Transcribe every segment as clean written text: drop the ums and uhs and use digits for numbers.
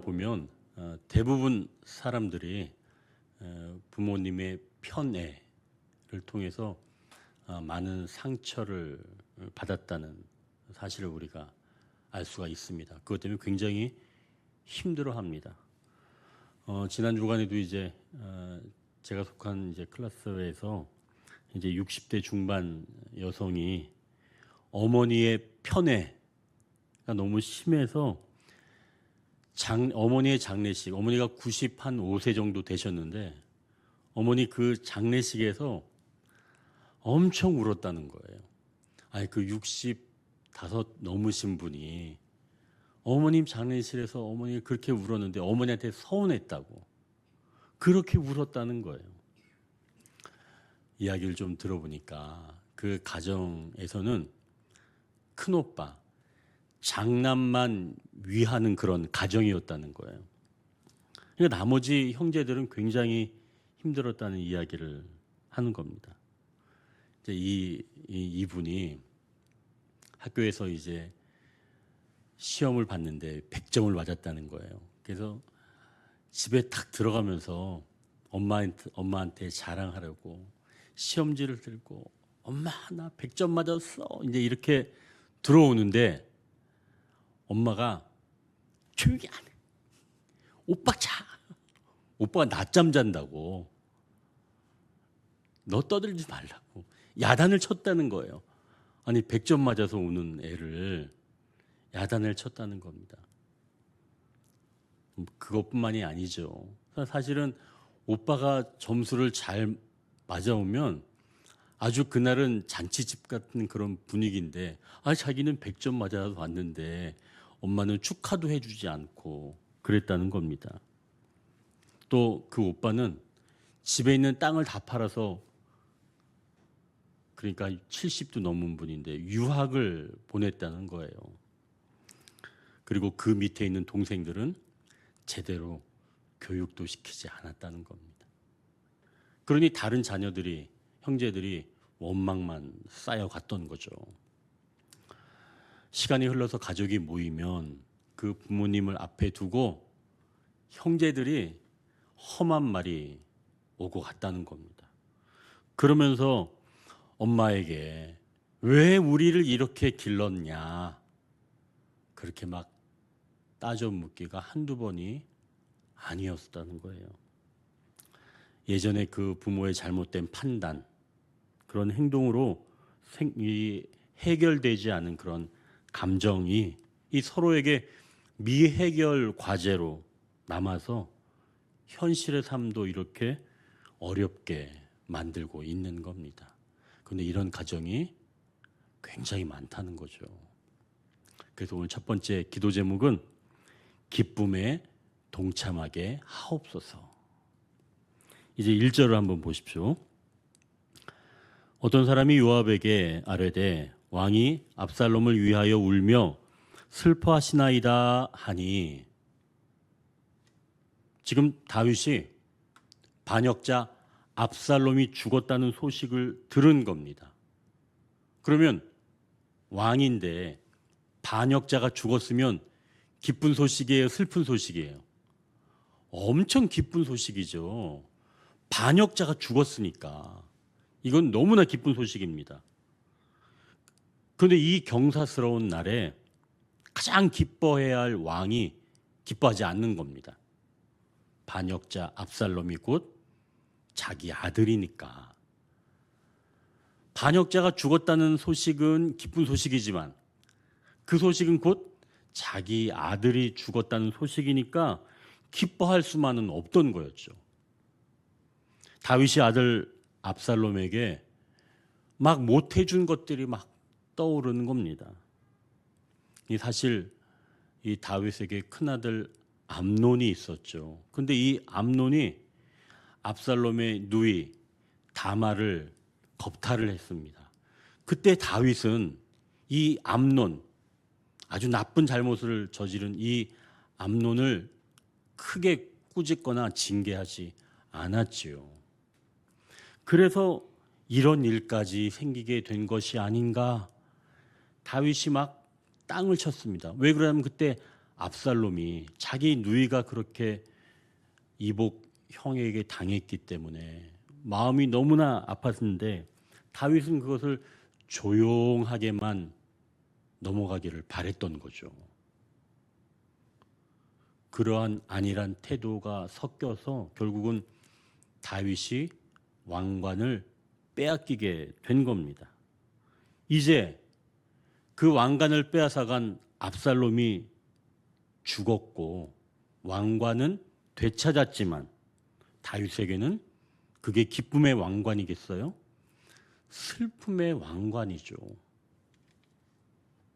보면 대부분 사람들이 부모님의 편애를 통해서 많은 상처를 받았다는 사실을 우리가 알 수가 있습니다. 그것 때문에 굉장히 힘들어합니다. 지난 주간에도 이제 제가 속한 이제 클래스에서 이제 60대 중반 여성이 어머니의 편애가 너무 심해서 어머니의 장례식, 어머니가 95세 정도 되셨는데 어머니 그 장례식에서 엄청 울었다는 거예요. 아니 그 65 넘으신 분이 어머님 장례식에서 어머니가 그렇게 울었는데 어머니한테 서운했다고 그렇게 울었다는 거예요. 이야기를 좀 들어보니까 그 가정에서는 큰오빠 장남만 위하는 그런 가정이었다는 거예요. 그러니까 나머지 형제들은 굉장히 힘들었다는 이야기를 하는 겁니다. 이제 이분이 학교에서 이제 시험을 봤는데 100점을 맞았다는 거예요. 그래서 집에 탁 들어가면서 엄마한테 자랑하려고 시험지를 들고 엄마 나 100점 맞았어 이제 이렇게 들어오는데 엄마가 조용히 안 해. 오빠 자. 오빠가 낮잠 잔다고. 너 떠들지 말라고. 야단을 쳤다는 거예요. 아니 100점 맞아서 우는 애를 야단을 쳤다는 겁니다. 그것뿐만이 아니죠. 사실은 오빠가 점수를 잘 맞아오면 아주 그날은 잔치집 같은 그런 분위기인데 자기는 100점 맞아서 왔는데 엄마는 축하도 해주지 않고 그랬다는 겁니다. 또 그 오빠는 집에 있는 땅을 다 팔아서 그러니까 70도 넘은 분인데 유학을 보냈다는 거예요. 그리고 그 밑에 있는 동생들은 제대로 교육도 시키지 않았다는 겁니다. 그러니 다른 자녀들이 형제들이 원망만 쌓여갔던 거죠. 시간이 흘러서 가족이 모이면 그 부모님을 앞에 두고 형제들이 험한 말이 오고 갔다는 겁니다. 그러면서 엄마에게 왜 우리를 이렇게 길렀냐 그렇게 막 따져 묻기가 한두 번이 아니었다는 거예요. 예전에 그 부모의 잘못된 판단 그런 행동으로 해결되지 않은 그런 감정이 이 서로에게 미해결 과제로 남아서 현실의 삶도 이렇게 어렵게 만들고 있는 겁니다. 그런데 이런 가정이 굉장히 많다는 거죠. 그래서 오늘 첫 번째 기도 제목은 기쁨에 동참하게 하옵소서. 이제 1절을 한번 보십시오. 어떤 사람이 요압에게 아뢰되 왕이 압살롬을 위하여 울며 슬퍼하시나이다 하니 지금 다윗이 반역자 압살롬이 죽었다는 소식을 들은 겁니다. 그러면 왕인데 반역자가 죽었으면 기쁜 소식이에요, 슬픈 소식이에요? 엄청 기쁜 소식이죠. 반역자가 죽었으니까 이건 너무나 기쁜 소식입니다. 그런데 이 경사스러운 날에 가장 기뻐해야 할 왕이 기뻐하지 않는 겁니다. 반역자 압살롬이 곧 자기 아들이니까. 반역자가 죽었다는 소식은 기쁜 소식이지만 그 소식은 곧 자기 아들이 죽었다는 소식이니까 기뻐할 수만은 없던 거였죠. 다윗이 아들 압살롬에게 막 못해준 것들이 막 떠오르는 겁니다. 사실 이 다윗에게 큰아들 암논이 있었죠. 근데 이 암논이 압살롬의 누이 다말을 겁탈을 했습니다. 그때 다윗은 이 암논, 아주 나쁜 잘못을 저지른 이 암논을 크게 꾸짖거나 징계하지 않았지요. 그래서 이런 일까지 생기게 된 것이 아닌가. 다윗이 막 땅을 쳤습니다. 왜 그러냐면 그때 압살롬이 자기 누이가 그렇게 이복 형에게 당했기 때문에 마음이 너무나 아팠는데 다윗은 그것을 조용하게만 넘어가기를 바랬던 거죠. 그러한 안일한 태도가 섞여서 결국은 다윗이 왕관을 빼앗기게 된 겁니다. 이제 그 왕관을 빼앗아간 압살롬이 죽었고 왕관은 되찾았지만 다윗에게는 그게 기쁨의 왕관이겠어요? 슬픔의 왕관이죠.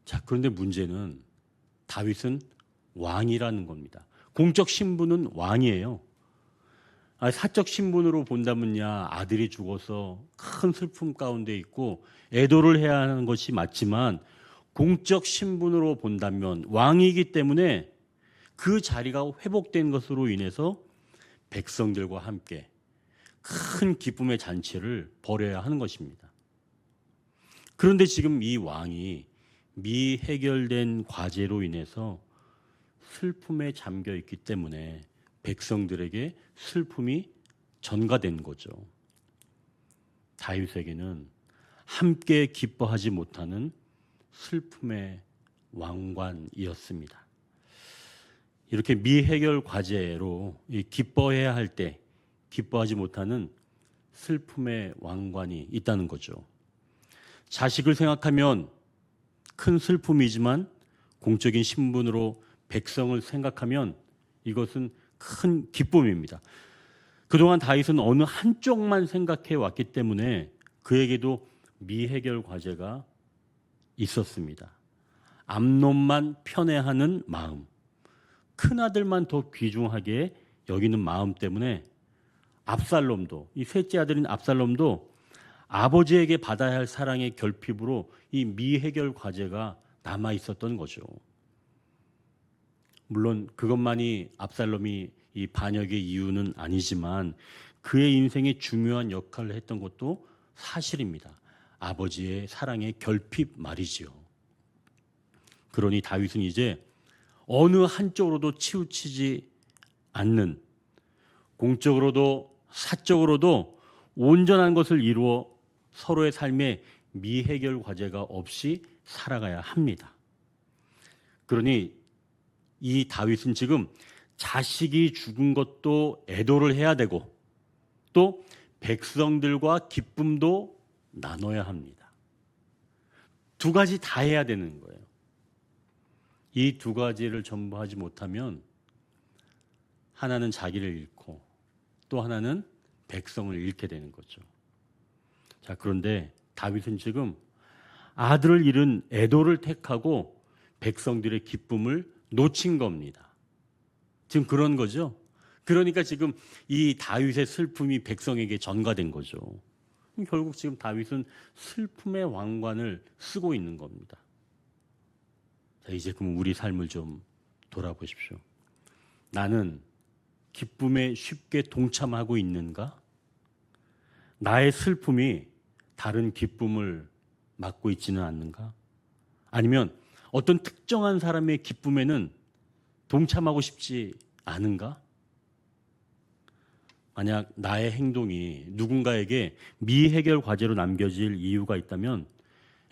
자, 그런데 문제는 다윗은 왕이라는 겁니다. 공적 신분은 왕이에요. 사적 신분으로 본다면야 아들이 죽어서 큰 슬픔 가운데 있고 애도를 해야 하는 것이 맞지만 공적 신분으로 본다면 왕이기 때문에 그 자리가 회복된 것으로 인해서 백성들과 함께 큰 기쁨의 잔치를 벌여야 하는 것입니다. 그런데 지금 이 왕이 미해결된 과제로 인해서 슬픔에 잠겨 있기 때문에 백성들에게 슬픔이 전가된 거죠. 다윗에게는 함께 기뻐하지 못하는 슬픔의 왕관이었습니다. 이렇게 미해결 과제로 기뻐해야 할 때 기뻐하지 못하는 슬픔의 왕관이 있다는 거죠. 자식을 생각하면 큰 슬픔이지만 공적인 신분으로 백성을 생각하면 이것은 큰 기쁨입니다. 그동안 다윗은 어느 한쪽만 생각해 왔기 때문에 그에게도 미해결 과제가 있었습니다. 암논만 편애하는 마음, 큰아들만 더 귀중하게 여기는 마음 때문에 압살롬도, 이 셋째 아들인 압살롬도 아버지에게 받아야 할 사랑의 결핍으로 이 미해결 과제가 남아 있었던 거죠. 물론 그것만이 압살롬이 이 반역의 이유는 아니지만 그의 인생에 중요한 역할을 했던 것도 사실입니다. 아버지의 사랑의 결핍 말이지요. 그러니 다윗은 이제 어느 한쪽으로도 치우치지 않는, 공적으로도 사적으로도 온전한 것을 이루어 서로의 삶에 미해결 과제가 없이 살아가야 합니다. 그러니 이 다윗은 지금 자식이 죽은 것도 애도를 해야 되고 또 백성들과 기쁨도 나눠야 합니다. 두 가지 다 해야 되는 거예요. 이 두 가지를 전부 하지 못하면 하나는 자기를 잃고 또 하나는 백성을 잃게 되는 거죠. 자, 그런데 다윗은 지금 아들을 잃은 애도를 택하고 백성들의 기쁨을 놓친 겁니다. 지금 그런 거죠. 그러니까 지금 이 다윗의 슬픔이 백성에게 전가된 거죠. 결국 지금 다윗은 슬픔의 왕관을 쓰고 있는 겁니다. 자, 이제 그럼 우리 삶을 좀 돌아보십시오. 나는 기쁨에 쉽게 동참하고 있는가? 나의 슬픔이 다른 기쁨을 막고 있지는 않는가? 아니면 어떤 특정한 사람의 기쁨에는 동참하고 싶지 않은가? 만약 나의 행동이 누군가에게 미해결 과제로 남겨질 이유가 있다면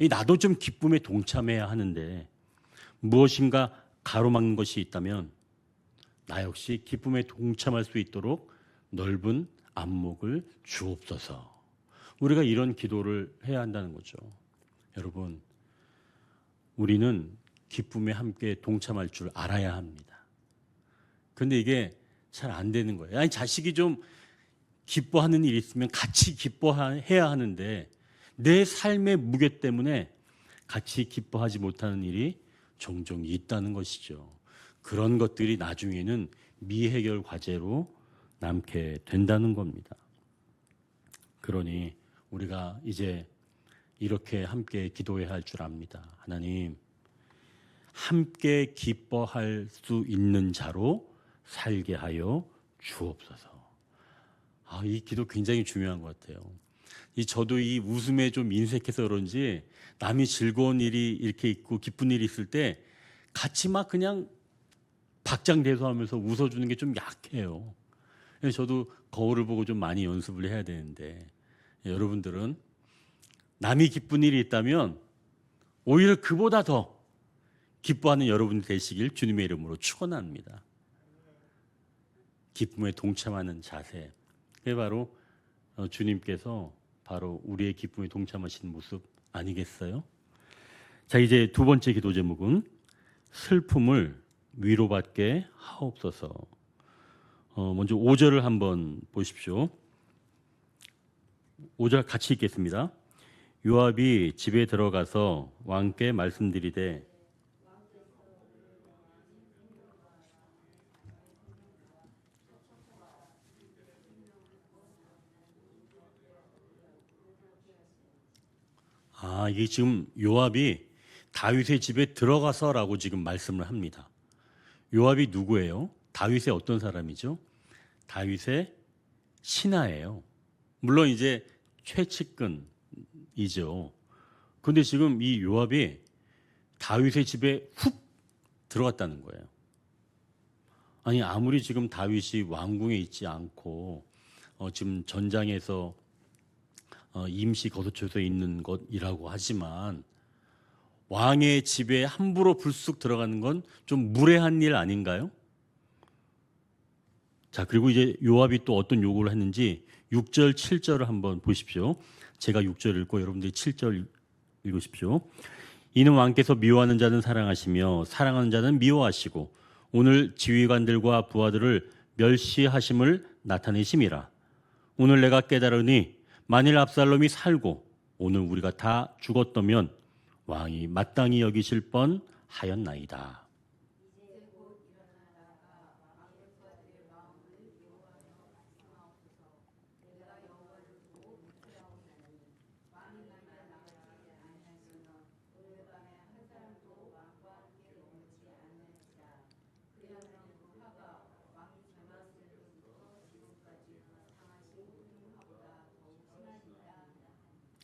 나도 좀 기쁨에 동참해야 하는데 무엇인가 가로막는 것이 있다면 나 역시 기쁨에 동참할 수 있도록 넓은 안목을 주옵소서. 우리가 이런 기도를 해야 한다는 거죠. 여러분, 우리는 기쁨에 함께 동참할 줄 알아야 합니다. 그런데 이게 잘 안 되는 거예요. 아니, 자식이 좀 기뻐하는 일이 있으면 같이 기뻐해야 하는데 내 삶의 무게 때문에 같이 기뻐하지 못하는 일이 종종 있다는 것이죠. 그런 것들이 나중에는 미해결 과제로 남게 된다는 겁니다. 그러니 우리가 이제 이렇게 함께 기도해야 할 줄 압니다. 하나님, 함께 기뻐할 수 있는 자로 살게 하여 주옵소서. 이 기도 굉장히 중요한 것 같아요. 저도 이 웃음에 좀 인색해서 그런지 남이 즐거운 일이 이렇게 있고 기쁜 일이 있을 때 같이 막 그냥 박장대소하면서 웃어주는 게 좀 약해요. 그래서 저도 거울을 보고 좀 많이 연습을 해야 되는데, 여러분들은 남이 기쁜 일이 있다면 오히려 그보다 더 기뻐하는 여러분이 되시길 주님의 이름으로 축원합니다. 기쁨에 동참하는 자세, 그게 바로 주님께서 바로 우리의 기쁨에 동참하시는 모습 아니겠어요? 자, 이제 두 번째 기도 제목은 슬픔을 위로받게 하옵소서. 먼저 5절을 한번 보십시오. 5절 같이 읽겠습니다. 요압이 집에 들어가서 왕께 말씀드리되 이게 지금 요압이 다윗의 집에 들어가서라고 지금 말씀을 합니다. 요압이 누구예요? 다윗의 어떤 사람이죠? 다윗의 신하예요. 물론 이제 최측근이죠. 그런데 지금 이 요압이 다윗의 집에 훅 들어갔다는 거예요. 아니, 아무리 지금 다윗이 왕궁에 있지 않고 지금 전장에서 임시 거소처에 있는 것이라고 하지만 왕의 집에 함부로 불쑥 들어가는 건 좀 무례한 일 아닌가요? 자, 그리고 이제 요압이 또 어떤 요구를 했는지 6절, 7절을 한번 보십시오. 제가 6절 읽고 여러분들이 7절 읽으십시오. 이는 왕께서 미워하는 자는 사랑하시며 사랑하는 자는 미워하시고 오늘 지휘관들과 부하들을 멸시하심을 나타내심이라. 오늘 내가 깨달으니 만일 압살롬이 살고 오늘 우리가 다 죽었다면 왕이 마땅히 여기실 뻔 하였나이다.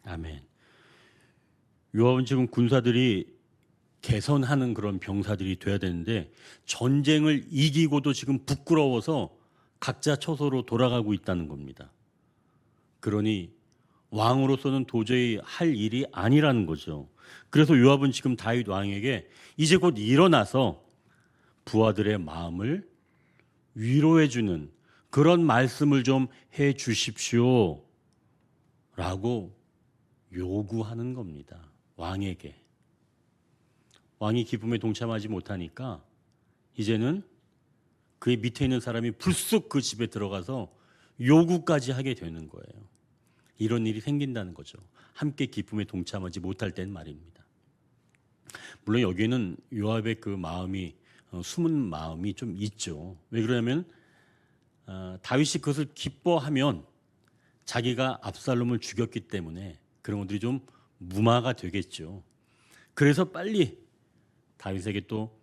아멘. 요압은 지금 군사들이 개선하는 그런 병사들이 돼야 되는데 전쟁을 이기고도 지금 부끄러워서 각자 처소로 돌아가고 있다는 겁니다. 그러니 왕으로서는 도저히 할 일이 아니라는 거죠. 그래서 요압은 지금 다윗 왕에게 이제 곧 일어나서 부하들의 마음을 위로해 주는 그런 말씀을 좀 해 주십시오 라고 요구하는 겁니다. 왕에게. 왕이 기쁨에 동참하지 못하니까 이제는 그의 밑에 있는 사람이 불쑥 그 집에 들어가서 요구까지 하게 되는 거예요. 이런 일이 생긴다는 거죠. 함께 기쁨에 동참하지 못할 땐 말입니다. 물론 여기에는 요압의 그 마음이 숨은 마음이 좀 있죠. 왜 그러냐면 다윗이 그것을 기뻐하면 자기가 압살롬을 죽였기 때문에 그런 것들이 좀 무마가 되겠죠. 그래서 빨리 다윗에게 또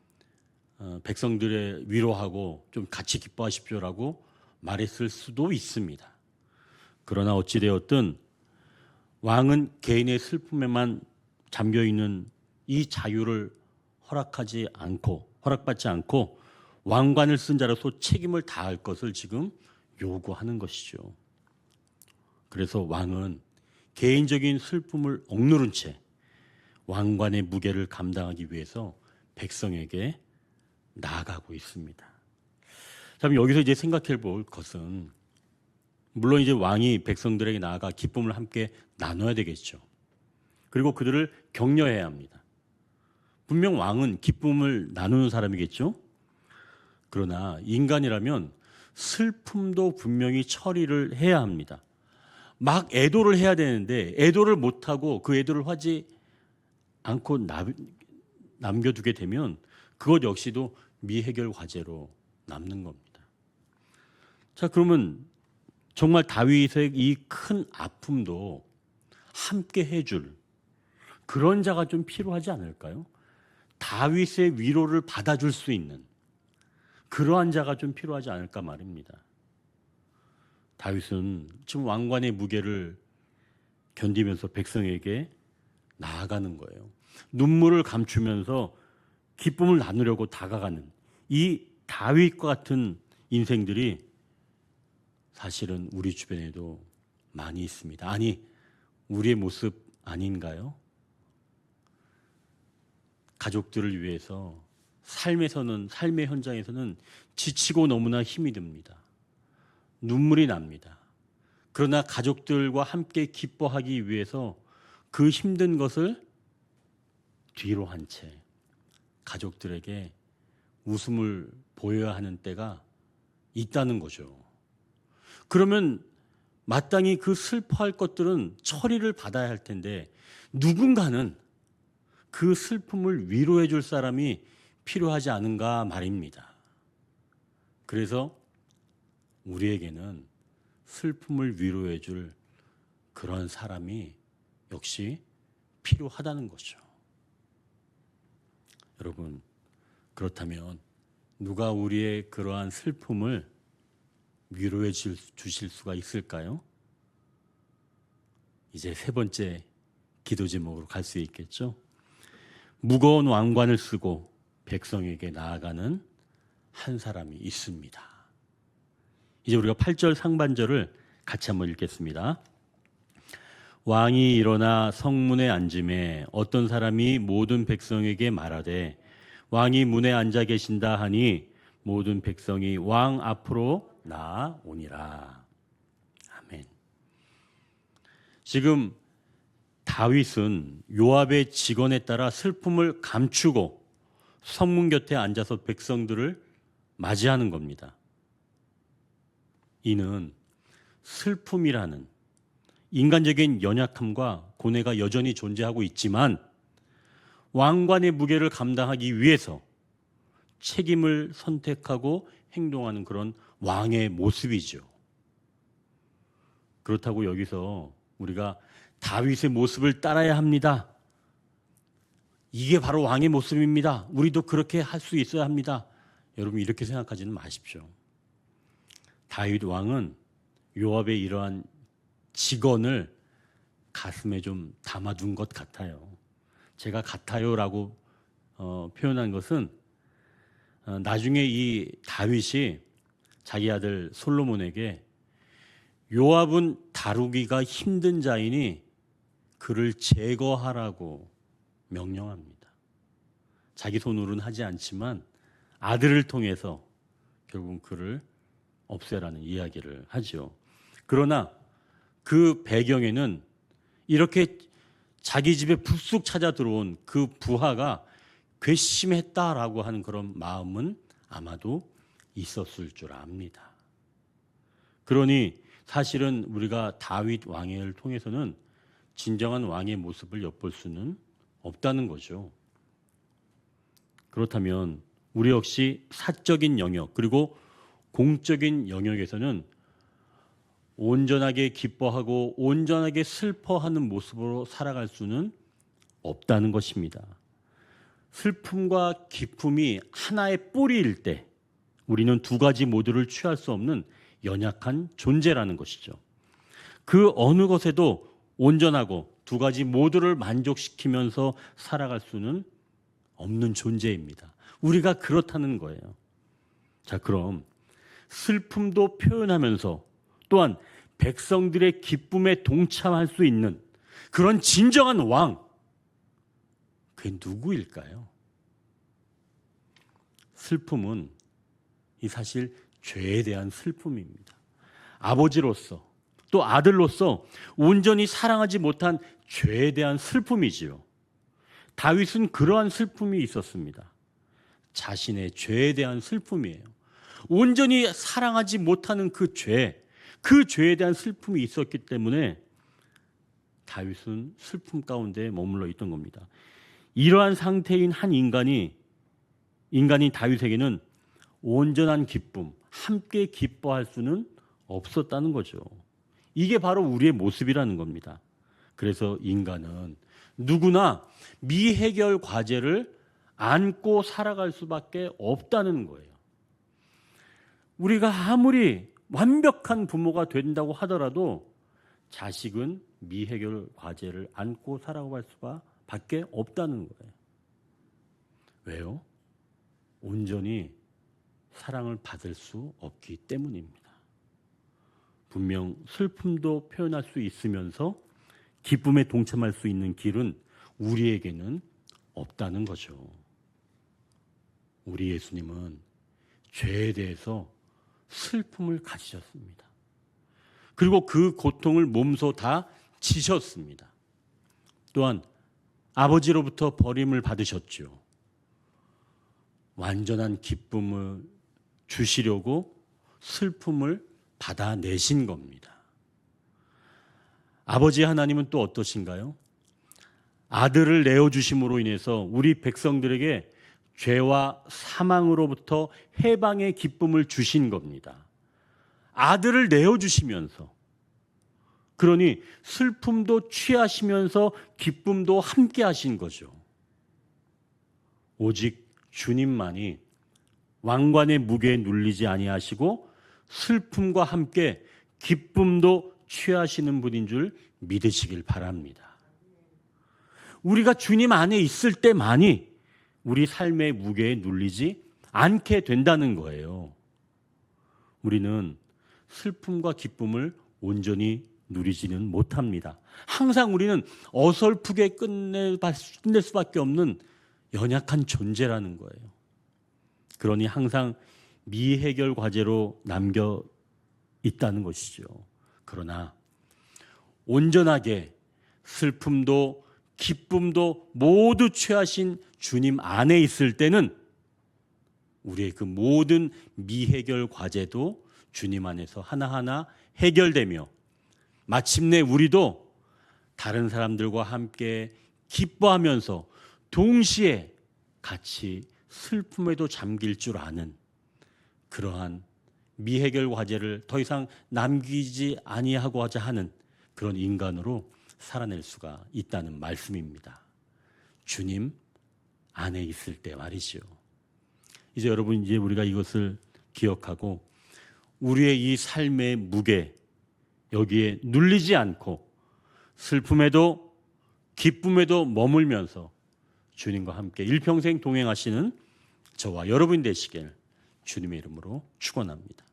백성들의 위로하고 좀 같이 기뻐하십시오라고 말했을 수도 있습니다. 그러나 어찌되었든 왕은 개인의 슬픔에만 잠겨있는 이 자유를 허락받지 않고 왕관을 쓴 자로서 책임을 다할 것을 지금 요구하는 것이죠. 그래서 왕은 개인적인 슬픔을 억누른 채 왕관의 무게를 감당하기 위해서 백성에게 나아가고 있습니다. 자, 여기서 이제 생각해 볼 것은 물론 이제 왕이 백성들에게 나아가 기쁨을 함께 나눠야 되겠죠. 그리고 그들을 격려해야 합니다. 분명 왕은 기쁨을 나누는 사람이겠죠. 그러나 인간이라면 슬픔도 분명히 처리를 해야 합니다. 막 애도를 해야 되는데 애도를 못하고 그 애도를 하지 않고 남겨두게 되면 그것 역시도 미해결 과제로 남는 겁니다. 자, 그러면 정말 다윗의 이 큰 아픔도 함께 해줄 그런 자가 좀 필요하지 않을까요? 다윗의 위로를 받아줄 수 있는 그러한 자가 좀 필요하지 않을까 말입니다. 다윗은 지금 왕관의 무게를 견디면서 백성에게 나아가는 거예요. 눈물을 감추면서 기쁨을 나누려고 다가가는 이 다윗과 같은 인생들이 사실은 우리 주변에도 많이 있습니다. 아니, 우리의 모습 아닌가요? 가족들을 위해서 삶의 현장에서는 지치고 너무나 힘이 듭니다. 눈물이 납니다. 그러나 가족들과 함께 기뻐하기 위해서 그 힘든 것을 뒤로 한 채 가족들에게 웃음을 보여야 하는 때가 있다는 거죠. 그러면 마땅히 그 슬퍼할 것들은 처리를 받아야 할 텐데 누군가는 그 슬픔을 위로해 줄 사람이 필요하지 않은가 말입니다. 그래서 우리에게는 슬픔을 위로해 줄 그런 사람이 역시 필요하다는 거죠. 여러분, 그렇다면 누가 우리의 그러한 슬픔을 위로해 주실 수가 있을까요? 이제 세 번째 기도 제목으로 갈 수 있겠죠? 무거운 왕관을 쓰고 백성에게 나아가는 한 사람이 있습니다. 이제 우리가 8절 상반절을 같이 한번 읽겠습니다. 왕이 일어나 성문에 앉음에 어떤 사람이 모든 백성에게 말하되 왕이 문에 앉아 계신다 하니 모든 백성이 왕 앞으로 나아오니라. 아멘. 지금 다윗은 요압의 직언에 따라 슬픔을 감추고 성문 곁에 앉아서 백성들을 맞이하는 겁니다. 이는 슬픔이라는 인간적인 연약함과 고뇌가 여전히 존재하고 있지만 왕관의 무게를 감당하기 위해서 책임을 선택하고 행동하는 그런 왕의 모습이죠. 그렇다고 여기서 우리가 다윗의 모습을 따라야 합니다. 이게 바로 왕의 모습입니다. 우리도 그렇게 할 수 있어야 합니다. 여러분 이렇게 생각하지는 마십시오. 다윗 왕은 요압의 이러한 직언을 가슴에 좀 담아둔 것 같아요. 제가 같아요라고 표현한 것은 나중에 이 다윗이 자기 아들 솔로몬에게 요압은 다루기가 힘든 자이니 그를 제거하라고 명령합니다. 자기 손으로는 하지 않지만 아들을 통해서 결국 그를 없애라는 이야기를 하죠. 그러나 그 배경에는 이렇게 자기 집에 불쑥 찾아 들어온 그 부하가 괘씸했다라고 하는 그런 마음은 아마도 있었을 줄 압니다. 그러니 사실은 우리가 다윗 왕을 통해서는 진정한 왕의 모습을 엿볼 수는 없다는 거죠. 그렇다면 우리 역시 사적인 영역 그리고 공적인 영역에서는 온전하게 기뻐하고 온전하게 슬퍼하는 모습으로 살아갈 수는 없다는 것입니다. 슬픔과 기쁨이 하나의 뿌리일 때 우리는 두 가지 모두를 취할 수 없는 연약한 존재라는 것이죠. 그 어느 것에도 온전하고 두 가지 모두를 만족시키면서 살아갈 수는 없는 존재입니다. 우리가 그렇다는 거예요. 자, 그럼 슬픔도 표현하면서 또한 백성들의 기쁨에 동참할 수 있는 그런 진정한 왕, 그게 누구일까요? 슬픔은 이 사실 죄에 대한 슬픔입니다. 아버지로서 또 아들로서 온전히 사랑하지 못한 죄에 대한 슬픔이지요. 다윗은 그러한 슬픔이 있었습니다. 자신의 죄에 대한 슬픔이에요. 온전히 사랑하지 못하는 그 죄에 대한 슬픔이 있었기 때문에 다윗은 슬픔 가운데 머물러 있던 겁니다. 이러한 상태인 한 인간인 다윗에게는 온전한 기쁨, 함께 기뻐할 수는 없었다는 거죠. 이게 바로 우리의 모습이라는 겁니다. 그래서 인간은 누구나 미해결 과제를 안고 살아갈 수밖에 없다는 거예요. 우리가 아무리 완벽한 부모가 된다고 하더라도 자식은 미해결 과제를 안고 살아갈 수밖에 없다는 거예요. 왜요? 온전히 사랑을 받을 수 없기 때문입니다. 분명 슬픔도 표현할 수 있으면서 기쁨에 동참할 수 있는 길은 우리에게는 없다는 거죠. 우리 예수님은 죄에 대해서 슬픔을 가지셨습니다. 그리고 그 고통을 몸소 다 지셨습니다. 또한 아버지로부터 버림을 받으셨죠. 완전한 기쁨을 주시려고 슬픔을 받아내신 겁니다. 아버지 하나님은 또 어떠신가요? 아들을 내어주심으로 인해서 우리 백성들에게 죄와 사망으로부터 해방의 기쁨을 주신 겁니다. 아들을 내어주시면서, 그러니 슬픔도 취하시면서 기쁨도 함께 하신 거죠. 오직 주님만이 왕관의 무게에 눌리지 아니하시고 슬픔과 함께 기쁨도 취하시는 분인 줄 믿으시길 바랍니다. 우리가 주님 안에 있을 때만이 우리 삶의 무게에 눌리지 않게 된다는 거예요. 우리는 슬픔과 기쁨을 온전히 누리지는 못합니다. 항상 우리는 어설프게 끝낼 수밖에 없는 연약한 존재라는 거예요. 그러니 항상 미해결 과제로 남겨 있다는 것이죠. 그러나 온전하게 슬픔도 기쁨도 모두 취하신 주님 안에 있을 때는 우리의 그 모든 미해결 과제도 주님 안에서 하나하나 해결되며 마침내 우리도 다른 사람들과 함께 기뻐하면서 동시에 같이 슬픔에도 잠길 줄 아는 그러한 미해결 과제를 더 이상 남기지 아니하고자 하는 그런 인간으로 살아낼 수가 있다는 말씀입니다. 주님 안에 있을 때 말이죠. 이제 여러분, 이제 우리가 이것을 기억하고 우리의 이 삶의 무게, 여기에 눌리지 않고 슬픔에도 기쁨에도 머물면서 주님과 함께 일평생 동행하시는 저와 여러분 되시길 주님의 이름으로 축원합니다.